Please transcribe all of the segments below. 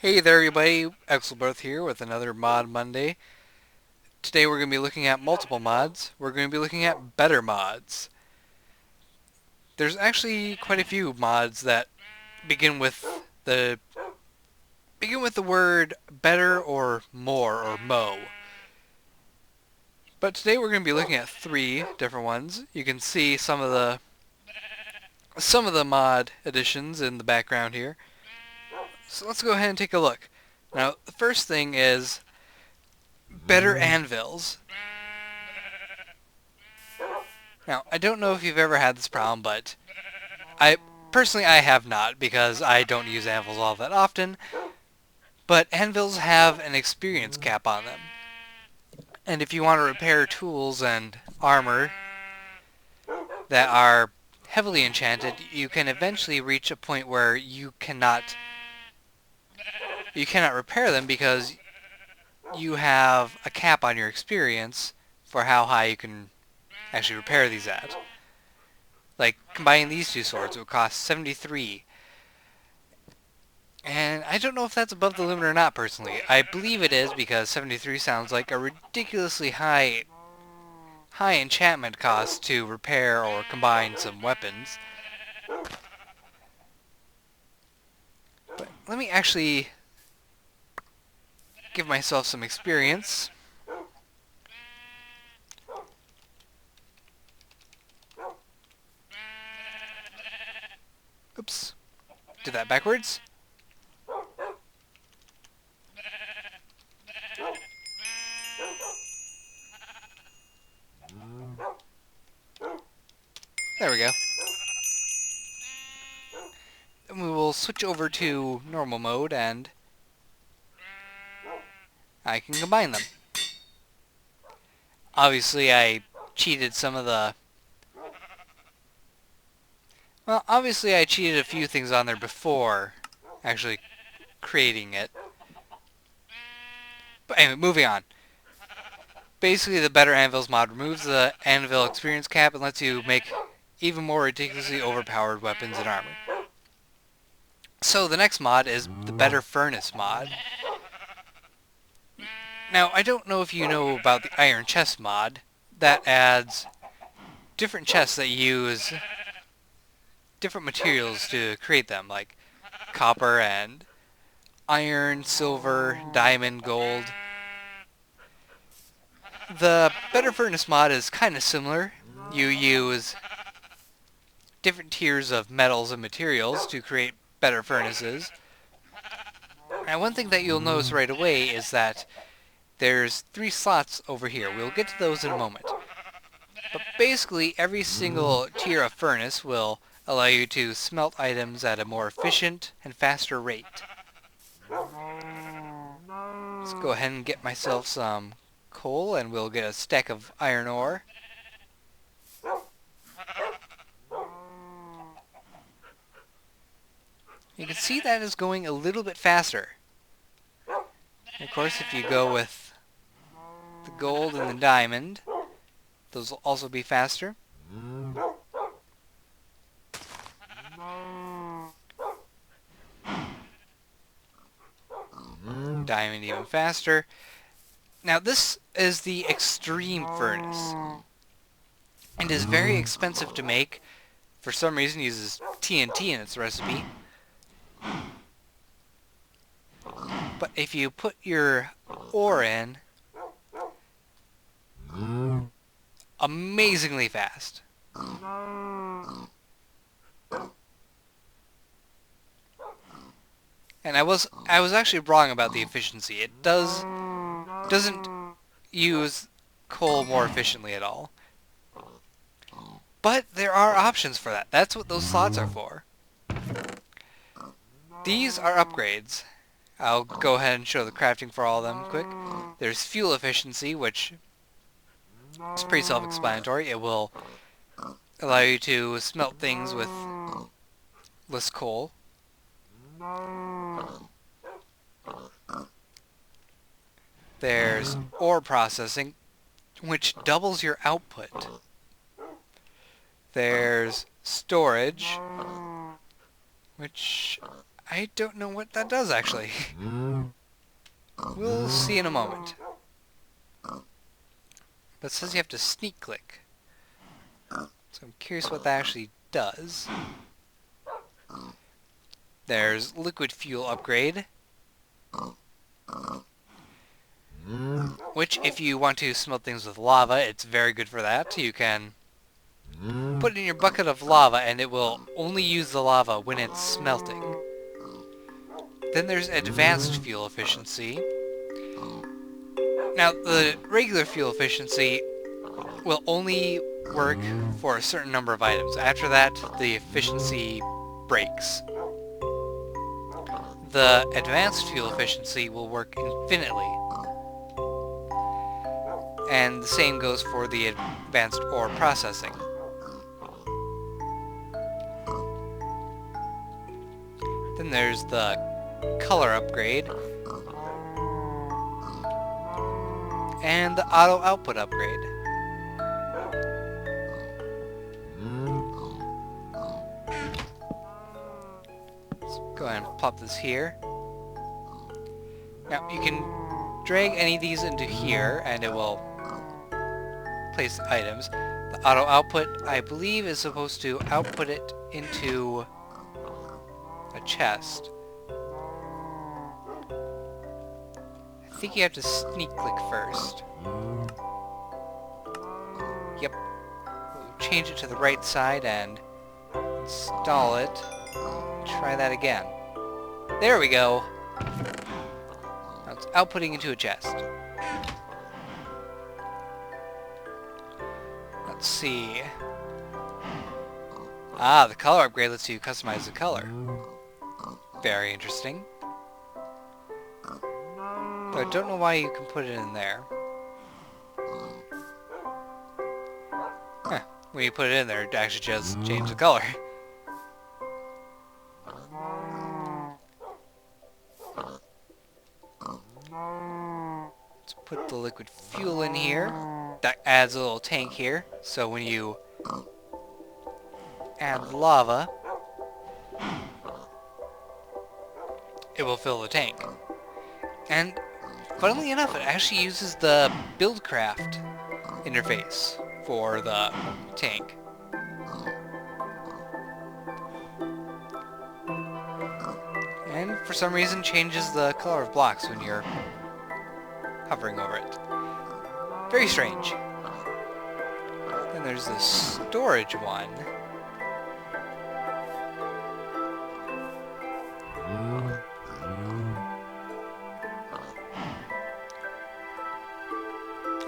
Hey there everybody, Exelberth here with another Mod Monday. Today we're going to be looking at multiple mods. We're going to be looking at better mods. There's actually quite a few mods that begin with the word better or more or mo. But today we're going to be looking at three different ones. You can see some of the mod additions in the background here. So let's go ahead and take a look. Now, the first thing is better anvils. Now, I don't know if you've ever had this problem, but I personally I have not because I don't use anvils all that often, but anvils have an experience cap on them. And if you want to repair tools and armor that are heavily enchanted, you can eventually reach a point where you cannot repair them because you have a cap on your experience for how high you can actually repair these at. Like, combining these two swords, it would cost 73. And I don't know if that's above the limit or not, personally. I believe it is, because 73 sounds like a ridiculously high enchantment cost to repair or combine some weapons. But let me actually give myself some experience. Oops. Did that backwards. There we go. Then we will switch over to normal mode and I can combine them. Obviously I cheated obviously I cheated a few things on there before actually creating it. But anyway, moving on. Basically, the Better Anvils mod removes the anvil experience cap and lets you make even more ridiculously overpowered weapons and armor. So the next mod is the Better Furnace mod. Now, I don't know if you know about the Iron Chest mod. That adds different chests that use different materials to create them, like copper and iron, silver, diamond, gold. The Better Furnace mod is kind of similar. You use different tiers of metals and materials to create better furnaces. And one thing that you'll notice right away is that there's 3 slots over here. We'll get to those in a moment. But basically, every single tier of furnace will allow you to smelt items at a more efficient and faster rate. Let's go ahead and get myself some coal and we'll get a stack of iron ore. You can see that is going a little bit faster. And of course, if you go with the gold and the diamond, those will also be faster. Diamond even faster. Now this is the extreme furnace. It is very expensive to make. For some reason it uses TNT in its recipe. But if you put your ore in, amazingly fast. And I was actually wrong about the efficiency. It doesn't use coal more efficiently at all. But there are options for that. That's what those slots are for. These are upgrades. I'll go ahead and show the crafting for all of them quick. There's fuel efficiency, which is pretty self-explanatory. It will allow you to smelt things with less coal. There's ore processing, which doubles your output. There's storage, which I don't know what that does, actually. We'll see in a moment. But it says you have to sneak click. So I'm curious what that actually does. There's liquid fuel upgrade, which if you want to smelt things with lava, it's very good for that. You can put it in your bucket of lava and it will only use the lava when it's smelting. Then there's advanced fuel efficiency. Now, the regular fuel efficiency will only work for a certain number of items. After that, the efficiency breaks. The advanced fuel efficiency will work infinitely. And the same goes for the advanced ore processing. Then there's the color upgrade. And the auto output upgrade. Go ahead and pop this here. Now you can drag any of these into here and it will place items. The auto output, I believe, is supposed to output it into a chest. I think you have to sneak click first. Yep. We'll change it to the right side and install it. Try that again. There we go. Now it's outputting into a chest. Let's see. Ah, the color upgrade lets you customize the color. Very interesting. Though I don't know why you can put it in there. Huh. When you put it in there, it actually just changes the color. Let's put the liquid fuel in here. That adds a little tank here, so when you add lava, it will fill the tank. And funnily enough, it actually uses the Buildcraft interface for the tank. And for some reason changes the color of blocks when you're hovering over it. Very strange. Then there's the storage one.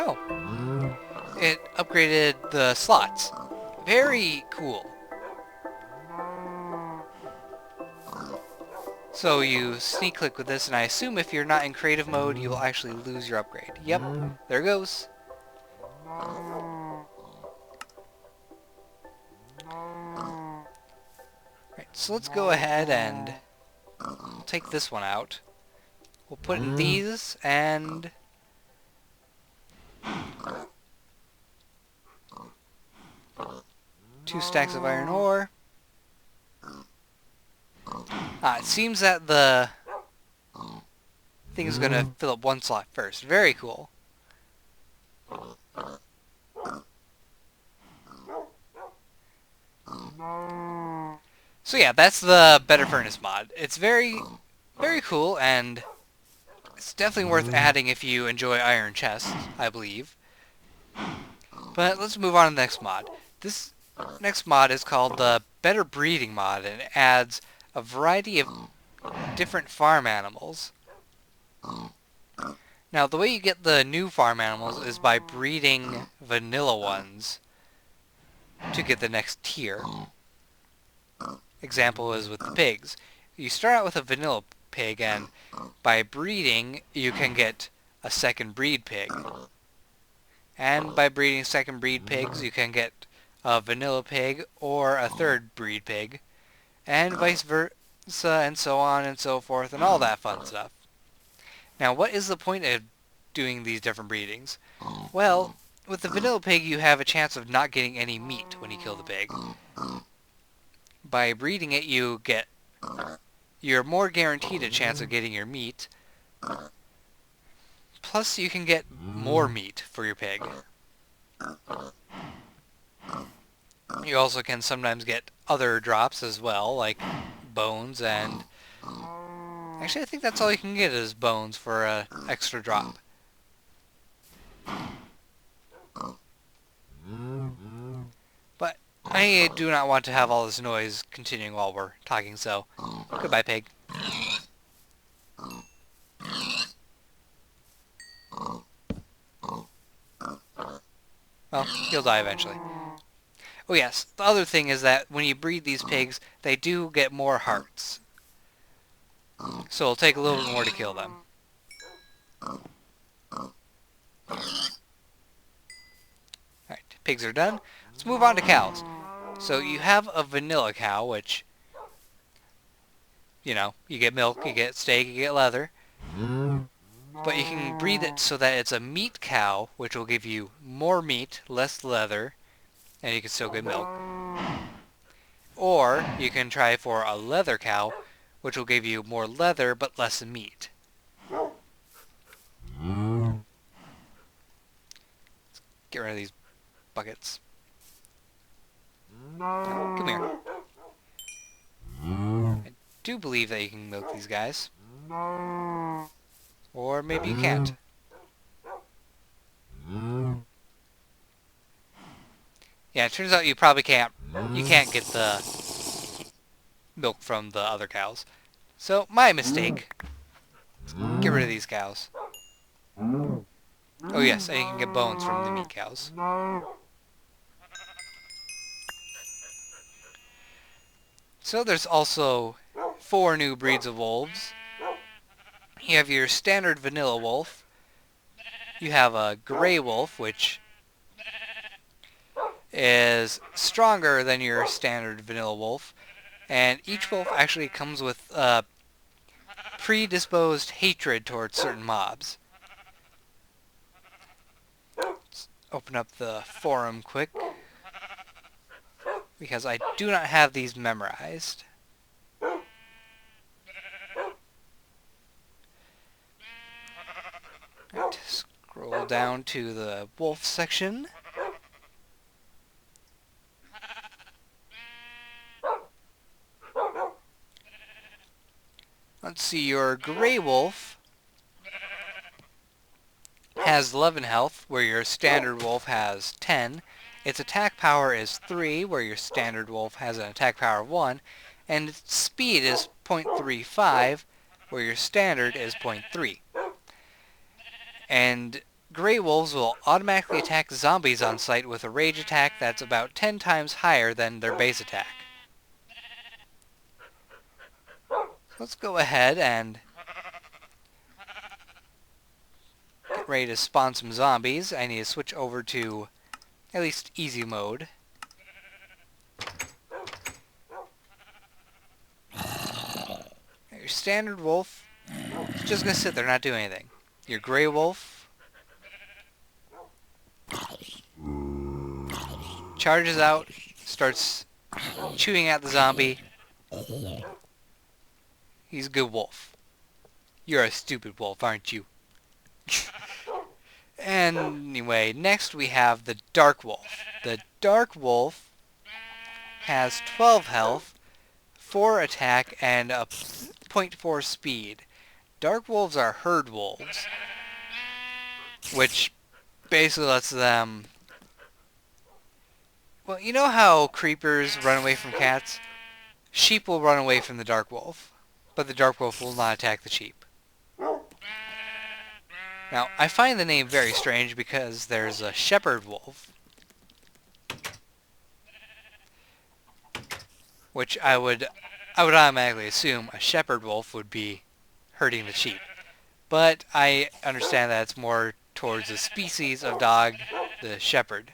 Oh. It upgraded the slots. Very cool. So you sneak click with this, and I assume if you're not in creative mode, you will actually lose your upgrade. Yep, there it goes. Right, so let's go ahead and take this one out. We'll put in these, and 2 stacks of iron ore. It seems that the thing is going to fill up 1 slot first. Very cool. So yeah, that's the Better Furnace mod. It's very, very cool, and it's definitely worth adding if you enjoy iron chests, I believe. But let's move on to the next mod. This next mod is called the Better Breeding mod, and it adds a variety of different farm animals. Now, the way you get the new farm animals is by breeding vanilla ones to get the next tier. Example is with the pigs. You start out with a vanilla pig, and by breeding, you can get a second breed pig. And by breeding second breed pigs, you can get a vanilla pig or a third breed pig. And vice versa, and so on and so forth, and all that fun stuff. Now, what is the point of doing these different breedings? Well, with the vanilla pig, you have a chance of not getting any meat when you kill the pig. By breeding it, you get you're more guaranteed a chance of getting your meat. Plus, you can get more meat for your pig. You also can sometimes get other drops as well, like bones and... Actually, I think that's all you can get is bones for an extra drop. But I do not want to have all this noise continuing while we're talking, so goodbye, pig. Well, he'll die eventually. Oh yes, the other thing is that when you breed these pigs, they do get more hearts. So it'll take a little bit more to kill them. Alright, pigs are done. Let's move on to cows. So you have a vanilla cow, which, you know, you get milk, you get steak, you get leather. But you can breed it so that it's a meat cow, which will give you more meat, less leather, and you can still get milk. Or you can try for a leather cow, which will give you more leather but less meat. Let's get rid of these buckets. Oh, come here. I do believe that you can milk these guys. Or maybe you can't. Yeah, it turns out you probably can't. You can't get the milk from the other cows. So, my mistake. Let's get rid of these cows. Oh yes, and you can get bones from the meat cows. So there's also 4 new breeds of wolves. You have your standard vanilla wolf. You have a gray wolf, which is stronger than your standard vanilla wolf. And each wolf actually comes with predisposed hatred towards certain mobs. Let's open up the forum quick, because I do not have these memorized. Right, scroll down to the wolf section. Let's see, your gray wolf has 11 health, where your standard wolf has 10. Its attack power is 3, where your standard wolf has an attack power of 1. And its speed is 0.35, where your standard is 0.3. And gray wolves will automatically attack zombies on sight with a rage attack that's about 10 times higher than their base attack. Let's go ahead and get ready to spawn some zombies. I need to switch over to at least easy mode. Your standard wolf is just going to sit there, not do anything. Your gray wolf charges out, starts chewing at the zombie. He's a good wolf. You're a stupid wolf, aren't you? Anyway, next we have the dark wolf. The dark wolf has 12 health, 4 attack, and a 0.4 speed. Dark wolves are herd wolves, which basically lets them... Well, you know how creepers run away from cats? Sheep will run away from the dark wolf, but the dark wolf will not attack the sheep. Now, I find the name very strange because there's a shepherd wolf, which I would automatically assume a shepherd wolf would be herding the sheep. But I understand that it's more towards the species of dog, the shepherd.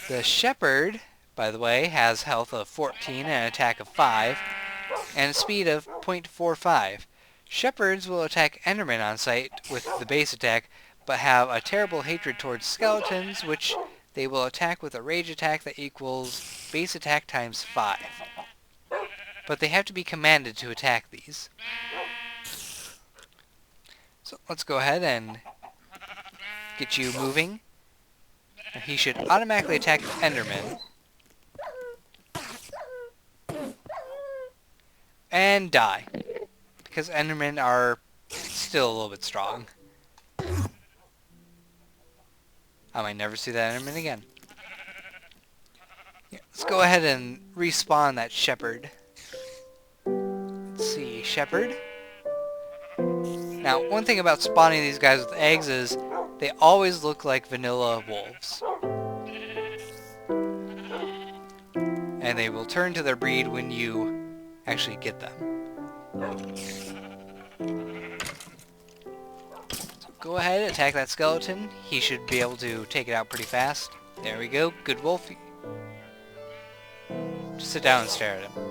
The shepherd, by the way, has health of 14 and an attack of 5, and a speed of 0.45. Shepherds will attack Endermen on sight with the base attack, but have a terrible hatred towards skeletons, which they will attack with a rage attack that equals base attack times 5. but they have to be commanded to attack these. So let's go ahead and get you moving. He should automatically attack the Enderman. And die. Because Endermen are still a little bit strong. I might never see that Enderman again. Yeah, let's go ahead and respawn that shepherd. Let's see, shepherd. Now, one thing about spawning these guys with eggs is they always look like vanilla wolves. And they will turn to their breed when you actually get them. So go ahead, attack that skeleton. He should be able to take it out pretty fast. There we go, good wolf. Just sit down and stare at him.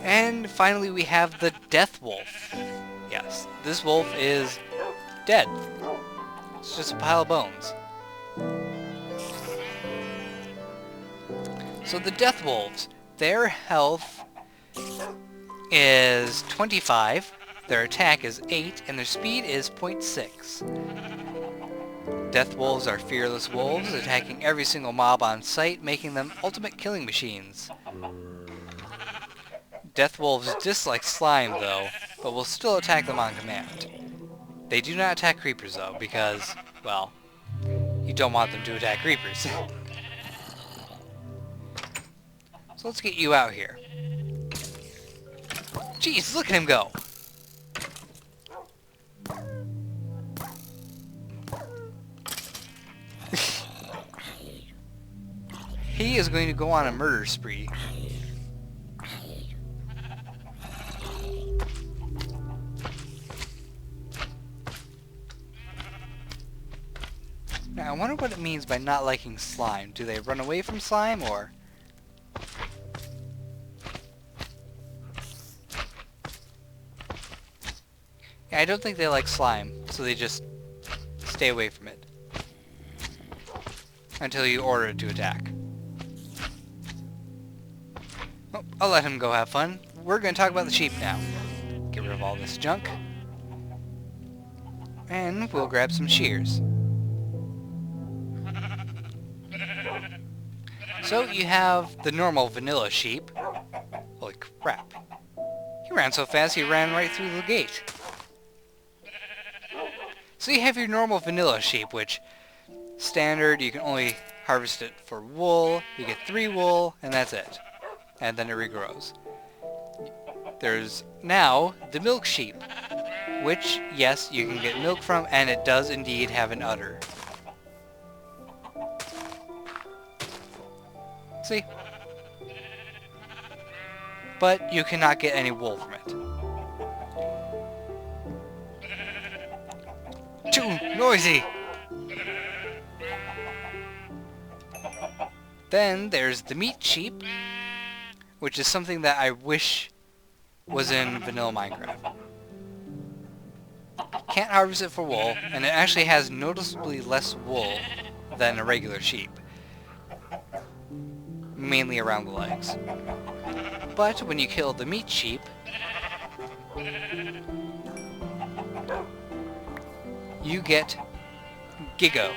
And finally we have the death wolf. Yes, this wolf is dead. It's just a pile of bones. So the death wolves, their health is 25, their attack is 8, and their speed is 0.6. Death wolves are fearless wolves, attacking every single mob on sight, making them ultimate killing machines. Death wolves dislike slime though, but will still attack them on command. They do not attack creepers though, because, well, you don't want them to attack creepers. So let's get you out here. Jeez, look at him go! He is going to go on a murder spree. Now, I wonder what it means by not liking slime. Do they run away from slime, or...? Yeah, I don't think they like slime, so they just stay away from it. Until you order it to attack. Oh, I'll let him go have fun. We're going to talk about the sheep now. Get rid of all this junk. And we'll grab some shears. So you have the normal vanilla sheep. Holy crap. He ran so fast he ran right through the gate. So you have your normal vanilla sheep, which standard, you can only harvest it for wool. You get 3 wool, and that's it. And then it regrows. There's now the milk sheep, which, yes, you can get milk from, and it does indeed have an udder. See? But you cannot get any wool from it. Too noisy! Then there's the meat sheep, which is something that I wish was in vanilla Minecraft. Can't harvest it for wool, and it actually has noticeably less wool than a regular sheep. Mainly around the legs. But when you kill the meat sheep, you get Gigo.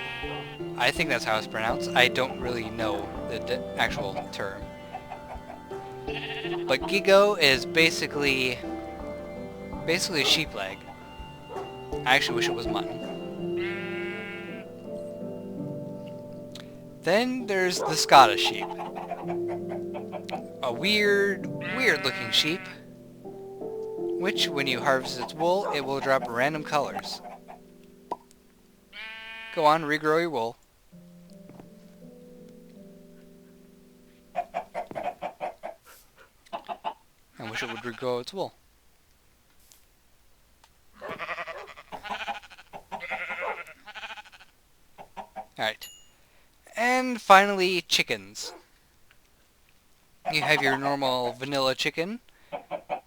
I think that's how it's pronounced. I don't really know the actual term. But Gigo is basically a sheep leg. I actually wish it was mutton. Then there's the Scottish sheep. A weird looking sheep, which when you harvest its wool, it will drop random colors. Go on, regrow your wool. I wish it would regrow its wool. Alright. And finally, chickens. You have your normal vanilla chicken,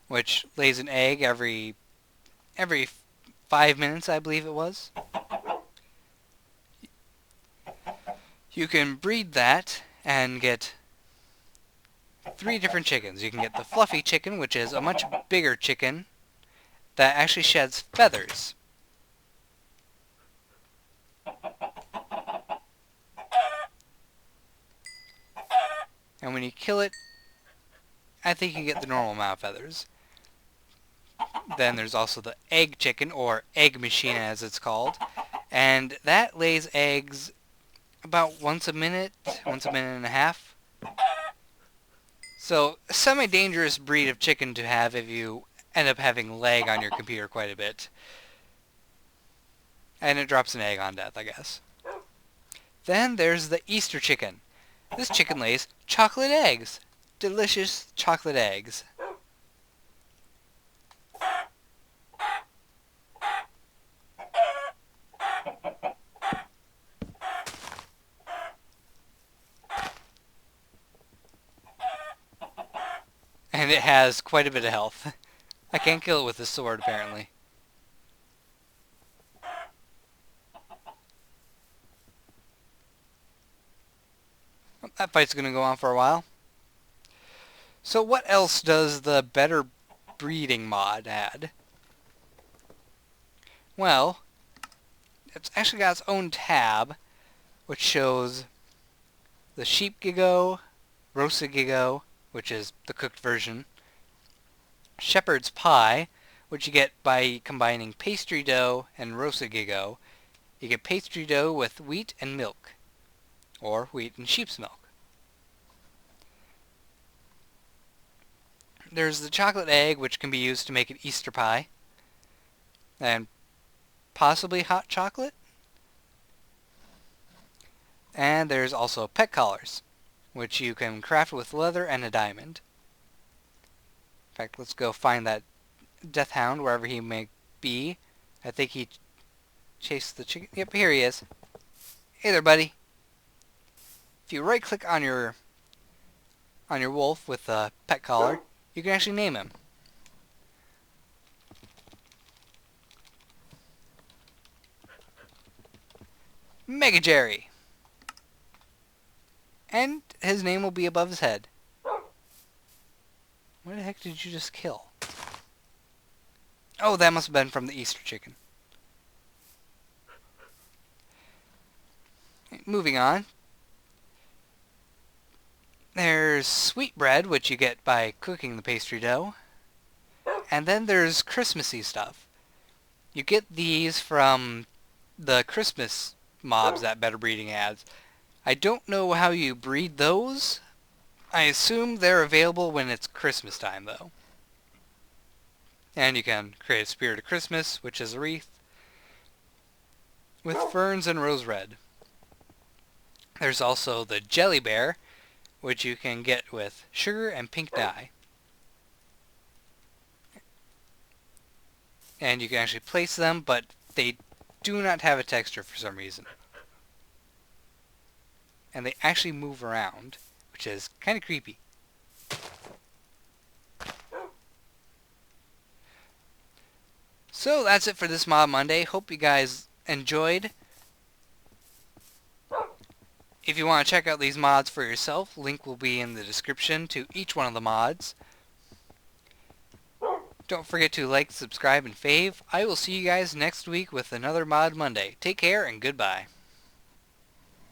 which lays an egg every 5 minutes, I believe it was. You can breed that and get three different chickens. You can get the fluffy chicken, which is a much bigger chicken that actually sheds feathers. And when you kill it, I think you get the normal amount of feathers. Then there's also the egg chicken, or egg machine as it's called. And that lays eggs about once a minute and a half. So, a semi-dangerous breed of chicken to have if you end up having lag on your computer quite a bit. And it drops an egg on death, I guess. Then there's the Easter chicken. This chicken lays chocolate eggs. Delicious chocolate eggs. And it has quite a bit of health. I can't kill it with a sword, apparently. That fight's going to go on for a while. So what else does the Better Breeding mod add? Well, it's actually got its own tab, which shows the sheep gigot, roasted gigot, which is the cooked version, shepherd's pie, which you get by combining pastry dough and roasted gigot. You get pastry dough with wheat and milk, or wheat and sheep's milk. There's the chocolate egg, which can be used to make an Easter pie, and possibly hot chocolate. And there's also pet collars, which you can craft with leather and a diamond. In fact, let's go find that death hound wherever he may be. I think he chased the chicken. Yep, here he is. Hey there, buddy. If you right-click on your wolf with a pet collar, you can actually name him. Mega Jerry. And his name will be above his head. What the heck did you just kill? Oh, that must have been from the Easter chicken. Moving on. There's sweetbread, which you get by cooking the pastry dough. And then there's Christmassy stuff. You get these from the Christmas mobs that Better Breeding adds. I don't know how you breed those. I assume they're available when it's Christmas time, though. And you can create a Spirit of Christmas, which is a wreath, with ferns and rose red. There's also the Jelly Bear, which you can get with sugar and pink dye. And you can actually place them, but they do not have a texture for some reason. And they actually move around, which is kind of creepy. So that's it for this Mod Monday. Hope you guys enjoyed. If you want to check out these mods for yourself, link will be in the description to each one of the mods. Don't forget to like, subscribe, and fave. I will see you guys next week with another Mod Monday. Take care and goodbye.